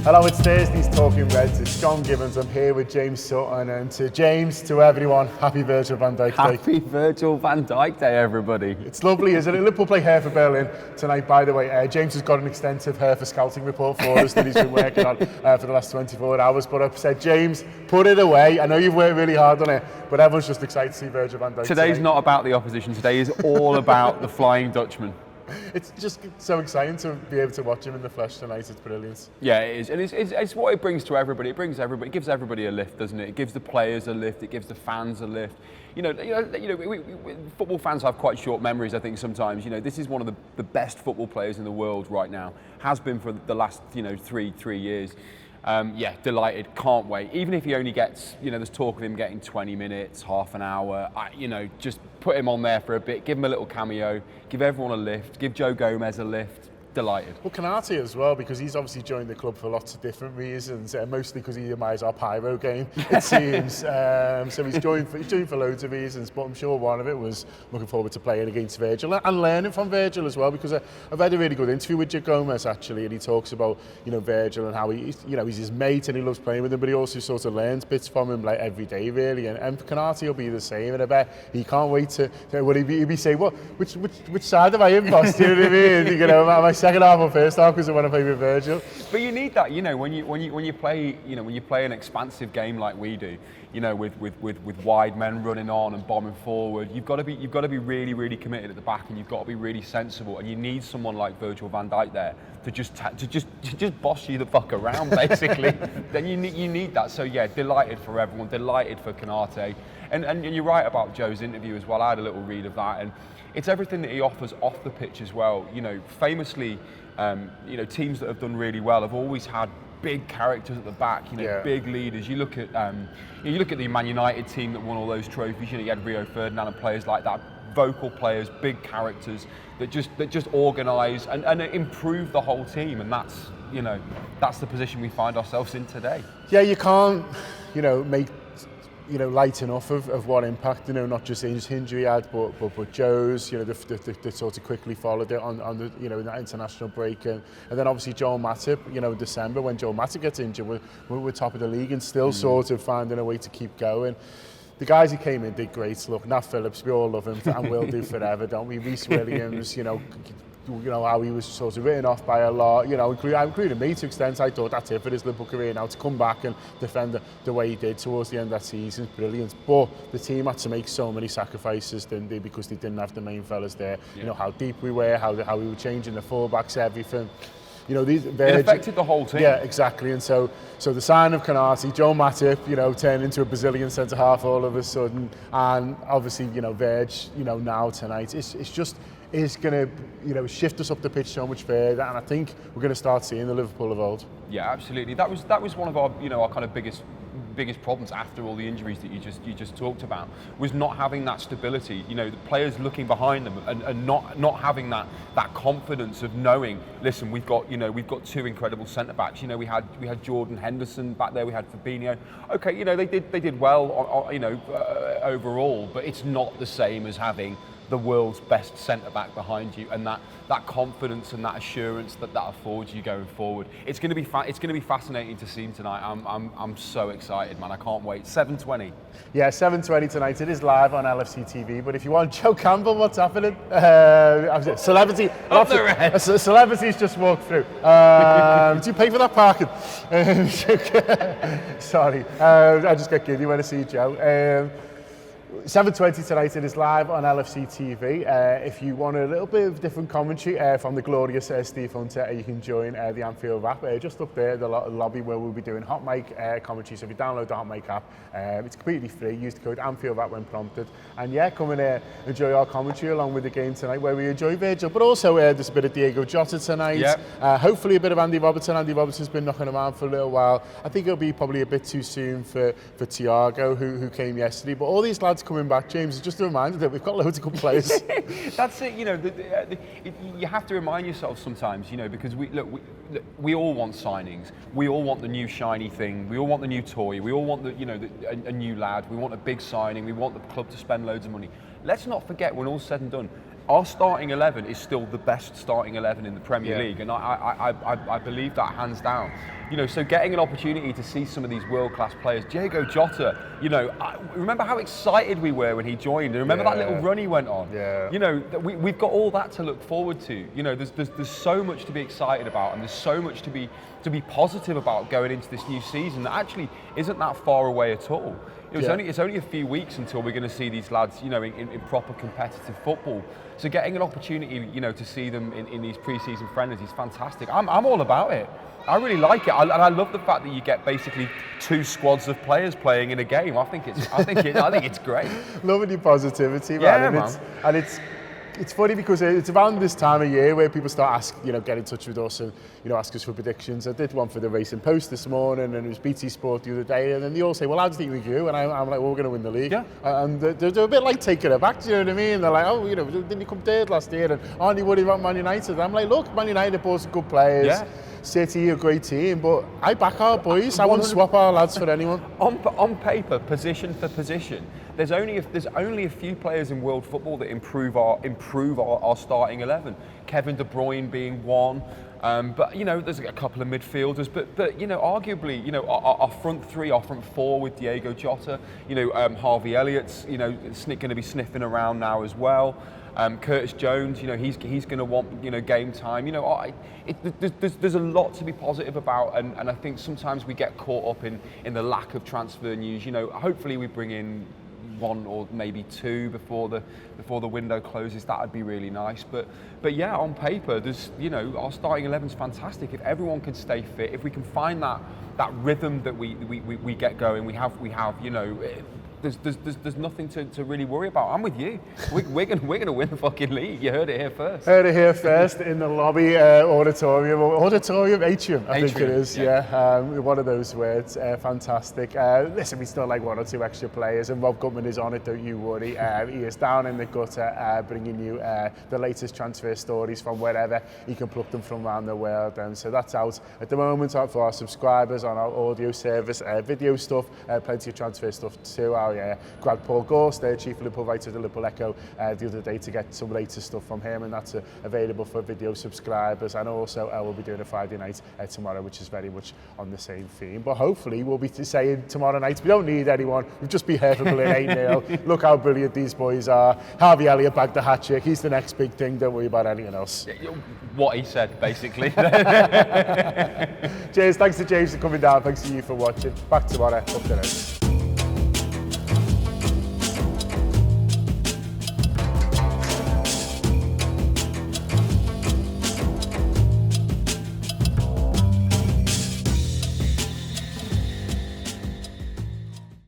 Hello, it's Thursday's Talking Reds. It's John Gibbons. I'm here with James Sutton, and to James, to everyone, happy Virgil van Dijk Day. Happy Virgil van Dijk Day, everybody. It's lovely, isn't it? Liverpool play Hertha Berlin tonight, by the way. James has got an extensive Hertha scouting report for us that he's been working on for the last 24 hours. But I've said, James, put it away. I know you've worked really hard on it, but everyone's just excited to see Virgil van Dijk Today's not about the opposition. Today is all about the Flying Dutchman. It's just so exciting to be able to watch him in the flesh tonight. It's brilliant. Yeah, it is, and it's what it brings to everybody. It brings everybody. It gives everybody a lift, doesn't it? It gives the players a lift. It gives the fans a lift. Football fans have quite short memories, I think, sometimes. This is one of the best football players in the world right now. Has been for the last, three years. Delighted, can't wait. Even if he only gets, there's talk of him getting 20 minutes, half an hour, just put him on there for a bit, give him a little cameo, give everyone a lift, give Joe Gomez a lift. Delighted. Well, Canate as well, because he's obviously joined the club for lots of different reasons, mostly because he admires our pyro game, it seems. So he's joined for loads of reasons, but I'm sure one of it was looking forward to playing against Virgil and learning from Virgil as well, because I've had a really good interview with Joe Gomez actually, and he talks about Virgil and how he's his mate and he loves playing with him, but he also sort of learns bits from him like every day really, and Canate will be the same, and I bet he can't wait to he'll be saying, which side am I in, boss? Do you know what I mean? Am I second half or first half because I want to play with Virgil? But you need that, when you play an expansive game like we do, with wide men running on and bombing forward, you've got to be really, really committed at the back, and you've got to be really sensible, and you need someone like Virgil van Dijk there to just boss you the fuck around basically. Then you need that. So yeah, delighted for everyone, delighted for Canate, and you're right about Joe's interview as well. I had a little read of that, and it's everything that he offers off the pitch as well. Famously, teams that have done really well have always had big characters at the back. Big leaders. You look at the Man United team that won all those trophies. You had Rio Ferdinand and players like that. Vocal players, big characters that just organise and improve the whole team, and that's the position we find ourselves in today. Yeah, you can't make light enough of what impact not just his injury had, but Joe's. They sort of quickly followed it on the in that international break, and then obviously Joel Matip. In December when Joel Matip gets injured, we're top of the league and still sort of finding a way to keep going. The guys who came in did great. Look, Nat Phillips, we all love him and will do forever, don't we? Rhys Williams, how he was sort of written off by a lot, including me to extent. I thought that's it for his Liverpool career now, to come back and defend the way he did towards the end of that season. Brilliant. But the team had to make so many sacrifices, didn't they, because they didn't have the main fellas there. Yeah. How deep we were, how we were changing the fullbacks, everything. It affected the whole team. Yeah, exactly. And so the sign of Canate, Joe Matip, turned into a Brazilian centre half all of a sudden, and obviously, Virg, now tonight, it's going to shift us up the pitch so much further, and I think we're going to start seeing the Liverpool of old. Yeah, absolutely. That was one of our our kind of biggest problems after all the injuries that you just talked about, was not having that stability. The players looking behind them and not having that confidence of knowing, listen, we've got two incredible centre backs. We had Jordan Henderson back there, we had Fabinho. Okay, they did well overall, but it's not the same as having the world's best centre back behind you, and that confidence and that assurance that affords you going forward. It's going to be fascinating to see him tonight. I'm so excited, man. I can't wait. 7:20. Yeah, 7:20 tonight. It is live on LFC TV. But if you want Joe Campbell, what's happening? Celebrity. Celebrities just walked through. Do you pay for that parking? Sorry, I just get giddy when I see Joe. 7:20 tonight, it is live on LFC TV. If you want a little bit of different commentary from the glorious Steve Hunter, you can join the Anfield Wrap just up there, the lobby where we'll be doing hot mic commentary. So if you download the hot mic app, it's completely free. Use the code Anfield Wrap when prompted. And yeah, come and enjoy our commentary along with the game tonight, where we enjoy Virgil. But also there's a bit of Diego Jota tonight. Yep. Hopefully a bit of Andy Robertson. Andy Robertson's been knocking around for a little while. I think it'll be probably a bit too soon for Thiago, who came yesterday. But all these lads coming back, James, is just a reminder that we've got loads of good players. That's it. You have to remind yourself sometimes, because we all want signings. We all want the new shiny thing. We all want the new toy. We all want a new lad. We want a big signing. We want the club to spend loads of money. Let's not forget, when all's said and done, our starting 11 is still the best starting 11 in the Premier League, and I believe that hands down. You know, so getting an opportunity to see some of these world-class players, Diogo Jota, you know, remember how excited we were when he joined, and remember that little run he went on. You know, we've got all that to look forward to. You know, there's so much to be excited about, and there's so much to be positive about going into this new season that actually isn't that far away at all. It's only a few weeks until we're going to see these lads, you know, in proper competitive football. So getting an opportunity, you know, to see them in these pre-season friendlies is fantastic. I'm all about it. I really like it, and I love the fact that you get basically 2 squads of players playing in a game. I think it's great. Loving your positivity, man. Yeah, man. It's funny because it's around this time of year where people start get in touch with us and, you know, ask us for predictions. I did one for the Racing Post this morning, and it was BT Sport the other day, and then they all say, well, how do you think we do? And I'm like, well, we're going to win the league. Yeah. And they're a bit like taking it back, do you know what I mean? They're like, oh, you know, didn't you come third last year? And aren't you worried about Man United? And I'm like, look, Man United bought some good players. Yeah. City, a great team, but I back our boys. I won't swap our lads for anyone. On paper, position for position, there's only a few players in world football that improve our starting 11. Kevin De Bruyne being one, but you know, there's a couple of midfielders. But you know, arguably, you know, our front three, our front four with Diogo Jota, you know, Harvey Elliott's, you know, going to be sniffing around now as well. Curtis Jones, you know, he's going to want, you know, game time. You know, there's a lot to be positive about, and I think sometimes we get caught up in the lack of transfer news. You know, hopefully we bring in 1 or maybe 2 before the window closes. That would be really nice. But yeah, on paper, there's, you know, our starting 11's fantastic. If everyone can stay fit, if we can find that rhythm that we get going, we have, you know. There's nothing to really worry about. I'm with you. We're gonna win the fucking league. You heard it here first. Heard it here first in the lobby auditorium, atrium, I think it is. Yeah, one of those words. Fantastic. Listen, we still like 1 or 2 extra players, and Rob Gutman is on it. Don't you worry. He is down in the gutter, bringing you the latest transfer stories from wherever he can pluck them from around the world. And so that's out at the moment for our subscribers on our audio service. Video stuff, plenty of transfer stuff too. Grabbed Paul Gorst, chief Liverpool writer of the Liverpool Echo, the other day to get some latest stuff from him, and that's available for video subscribers. And also we'll be doing a Friday night tomorrow, which is very much on the same theme. But hopefully we'll be saying tomorrow night, we don't need anyone, we've just been here for 8-0. Look how brilliant these boys are. Harvey Elliott bagged the hat-trick, he's the next big thing, don't worry about anything else. What he said, basically. Cheers, thanks to James for coming down, thanks to you for watching. Back tomorrow, up to now.